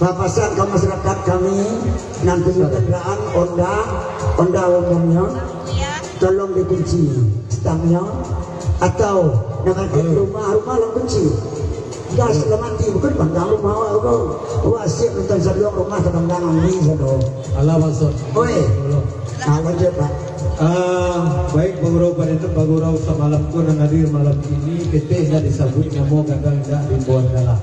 Papasan ke masyarakat kami nanti kendaraan Honda umumnya tolong dikunci stangnya atau dengan rumah lang kunci gas mati bukan pandang rumah aku wasik nonton sadong rumah kadang-kadang ini sadong Allah masuk. oi wajib Pak. Baik Bagurau pada itu Bagurau semalam pun yang hadir malam ini kita tidak disambut namo gagal tidak dibuat kalah.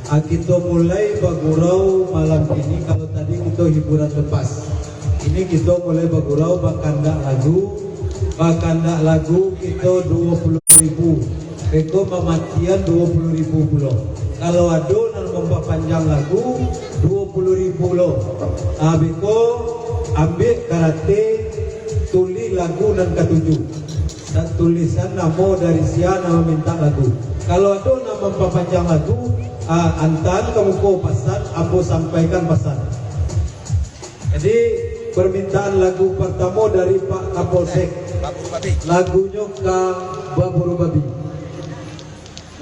Kita mulai Bagurau malam ini kalau tadi kita hiburan lepas. Ini kita mulai Bagurau bakanda lagu kita 20.000. Eko mematian 20.000 pulau. Kalau ada yang memperpanjang lagu 20.000 pulau. Beko ambil karate tulis lagu dan ketujuh dan tulisan nama dari sia nama minta lagu. Kalau ada nama memperpanjang lagu antar kamu ko pesan aku sampaikan pesan. Jadi permintaan lagu pertama dari Pak Kapolsek, lagunya ke Baburu Babi.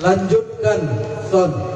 Lanjutkan Son.